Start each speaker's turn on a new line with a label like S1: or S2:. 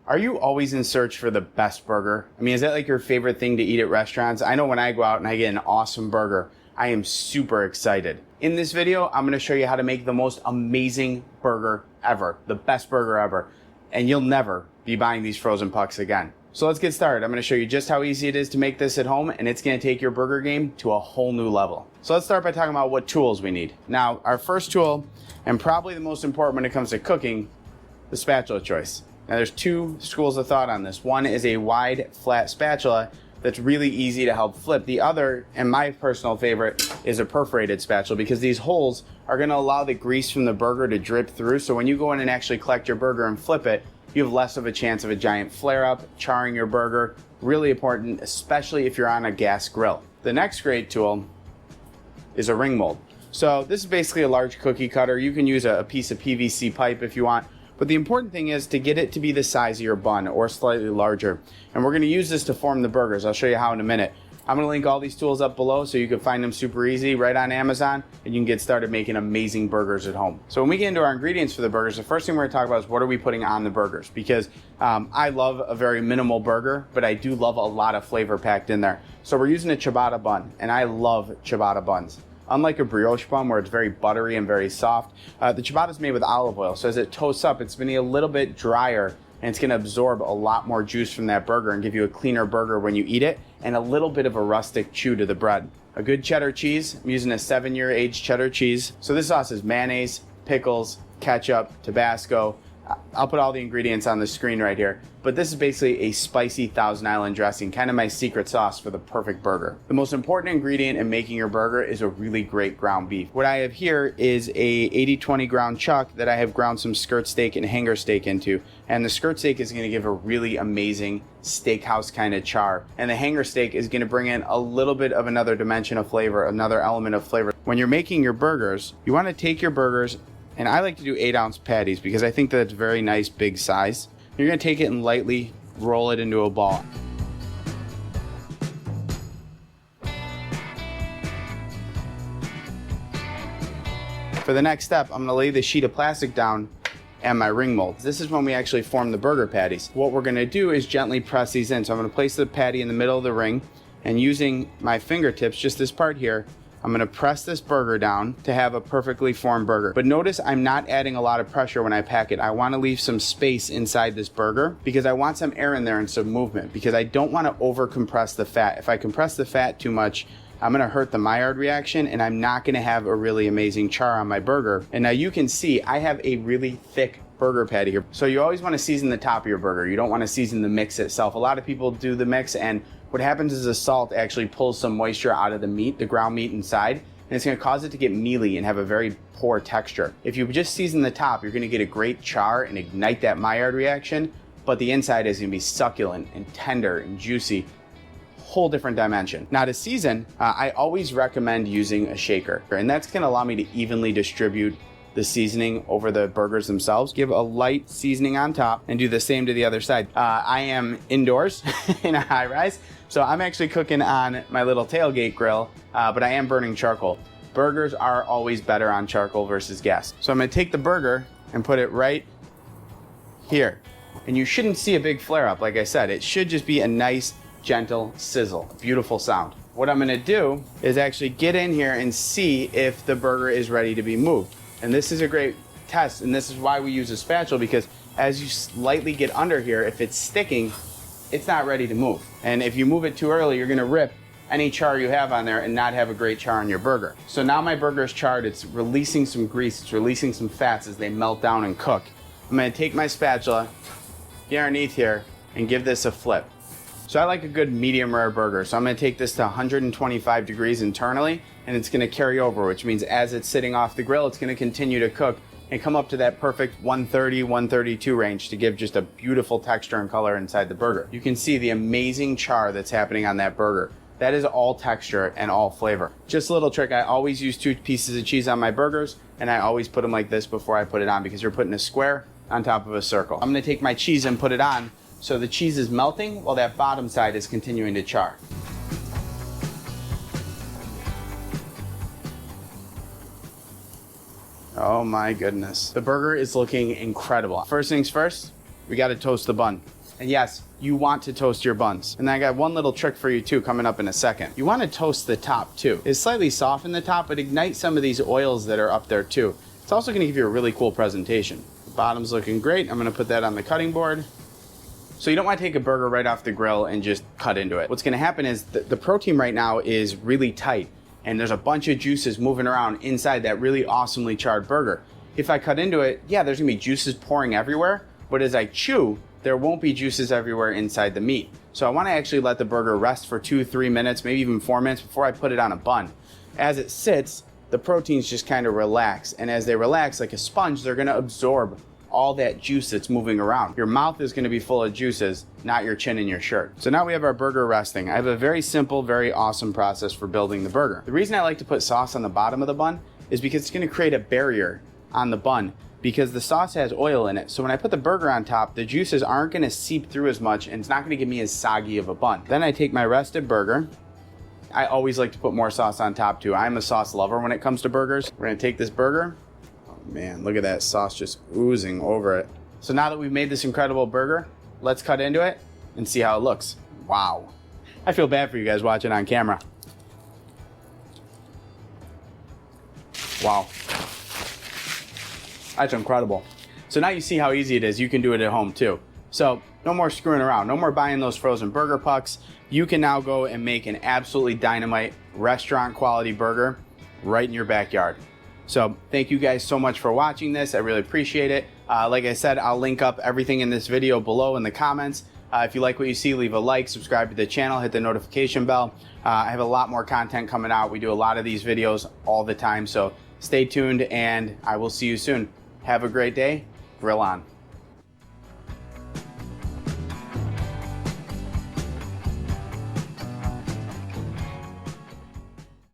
S1: Are you always in search for the best burger? I mean, is that like your favorite thing to eat at restaurants? I know when I go out and I get an awesome burger, I am super excited. In this video, I'm gonna show you how to make the most amazing burger ever, the best burger ever, and you'll never be buying these frozen pucks again. So let's get started. I'm gonna show you just how easy it is to make this at home, and it's gonna take your burger game to a whole new level. So let's start by talking about what tools we need. Now, our first tool, and probably the most important when it comes to cooking, the spatula choice. Now there's two schools of thought on this. One is a wide, flat spatula that's really easy to help flip. The other, and my personal favorite, is a perforated spatula because these holes are gonna allow the grease from the burger to drip through. So when you go in and actually collect your burger and flip it, you have less of a chance of a giant flare-up, charring your burger. Really important, especially if you're on a gas grill. The next great tool is a ring mold. So this is basically a large cookie cutter. You can use a piece of PVC pipe if you want. But the important thing is to get it to be the size of your bun or slightly larger. And we're gonna use this to form the burgers. I'll show you how in a minute. I'm gonna link all these tools up below so you can find them super easy right on Amazon, and you can get started making amazing burgers at home. So when we get into our ingredients for the burgers, the first thing we're gonna talk about is what are we putting on the burgers? Because I love a very minimal burger, but I do love a lot of flavor packed in there. So we're using a ciabatta bun, and I love ciabatta buns. Unlike a brioche bun where it's very buttery and very soft, the ciabatta is made with olive oil. So as it toasts up, it's gonna be a little bit drier and it's gonna absorb a lot more juice from that burger and give you a cleaner burger when you eat it and a little bit of a rustic chew to the bread. A good cheddar cheese, I'm using a 7-year aged cheddar cheese. So this sauce is mayonnaise, pickles, ketchup, Tabasco. I'll put all the ingredients on the screen right here, but this is basically a spicy Thousand Island dressing, kind of my secret sauce for the perfect burger. The most important ingredient in making your burger is a really great ground beef. What I have here is a 80-20 ground chuck that I have ground some skirt steak and hanger steak into, and the skirt steak is gonna give a really amazing steakhouse kind of char, and the hanger steak is gonna bring in a little bit of another dimension of flavor, another element of flavor. When you're making your burgers, you wanna take your burgers, and I like to do 8-ounce patties because I think that it's very nice big size. You're gonna take it and lightly roll it into a ball. For the next step, I'm gonna lay the sheet of plastic down and my ring molds. This is when we actually form the burger patties. What we're gonna do is gently press these in. So I'm gonna place the patty in the middle of the ring, and using my fingertips, just this part here, I'm gonna press this burger down to have a perfectly formed burger. But notice I'm not adding a lot of pressure when I pack it. I wanna leave some space inside this burger because I want some air in there and some movement because I don't wanna over compress the fat. If I compress the fat too much, I'm gonna hurt the Maillard reaction and I'm not gonna have a really amazing char on my burger. And now you can see I have a really thick burger patty here. So you always wanna season the top of your burger. You don't wanna season the mix itself. A lot of people do the mix, and what happens is the salt actually pulls some moisture out of the meat, the ground meat inside, and it's gonna cause it to get mealy and have a very poor texture. If you just season the top, you're gonna get a great char and ignite that Maillard reaction, but the inside is gonna be succulent and tender and juicy. Whole different dimension. Now to season, I always recommend using a shaker, and that's gonna allow me to evenly distribute the seasoning over the burgers themselves. Give a light seasoning on top and do the same to the other side. I am indoors in a high rise, so I'm actually cooking on my little Tailgate grill, but I am burning charcoal. Burgers are always better on charcoal versus gas. So I'm gonna take the burger and put it right here. And you shouldn't see a big flare up, like I said. It should just be a nice, gentle sizzle, beautiful sound. What I'm gonna do is actually get in here and see if the burger is ready to be moved. And this is a great test, and this is why we use a spatula, because as you slightly get under here, if it's sticking, it's not ready to move. And if you move it too early, you're gonna rip any char you have on there and not have a great char on your burger. So now my burger is charred, it's releasing some grease, it's releasing some fats as they melt down and cook. I'm gonna take my spatula, get underneath here, and give this a flip. So I like a good medium rare burger. So I'm gonna take this to 125 degrees internally, and it's gonna carry over, which means as it's sitting off the grill, it's gonna continue to cook and come up to that perfect 130, 132 range to give just a beautiful texture and color inside the burger. You can see the amazing char that's happening on that burger. That is all texture and all flavor. Just a little trick, I always use 2 pieces of cheese on my burgers, and I always put them like this before I put it on because you're putting a square on top of a circle. I'm gonna take my cheese and put it on so the cheese is melting while that bottom side is continuing to char. Oh my goodness. The burger is looking incredible. First things first, we got to toast the bun. And yes, you want to toast your buns. And I got one little trick for you too coming up in a second. You want to toast the top too. It's slightly soften the top, but ignite some of these oils that are up there too. It's also going to give you a really cool presentation. The bottom's looking great. I'm going to put that on the cutting board. So you don't want to take a burger right off the grill and just cut into it. What's going to happen is the protein right now is really tight, and there's a bunch of juices moving around inside that really awesomely charred burger. If I cut into it, yeah, there's going to be juices pouring everywhere, but as I chew, there won't be juices everywhere inside the meat. So I want to actually let the burger rest for 2-3 minutes, maybe even 4 minutes before I put it on a bun. As it sits, the proteins just kind of relax. And as they relax like a sponge, they're going to absorb all that juice that's moving around. Your mouth is going to be full of juices, not your chin and your shirt. So now we have our burger resting. I have a very simple, very awesome process for building the burger. The reason I like to put sauce on the bottom of the bun is because it's going to create a barrier on the bun, because the sauce has oil in it. So when I put the burger on top, the juices aren't going to seep through as much, and it's not going to give me as soggy of a bun. Then I take my rested burger. I always like to put more sauce on top too. I'm a sauce lover when it comes to burgers. We're going to take this burger. Oh man, look at that sauce just oozing over it. So now that we've made this incredible burger, let's cut into it and see how it looks. Wow. I feel bad for you guys watching on camera. Wow. That's incredible. So now you see how easy it is. You can do it at home too. So no more screwing around. No more buying those frozen burger pucks. You can now go and make an absolutely dynamite restaurant quality burger right in your backyard. So thank you guys so much for watching this. I really appreciate it. Like I said, I'll link up everything in this video below in the comments. If you like what you see, leave a like, subscribe to the channel, hit the notification bell. I have a lot more content coming out. We do a lot of these videos all the time. So stay tuned, and I will see you soon. Have a great day. Grill on.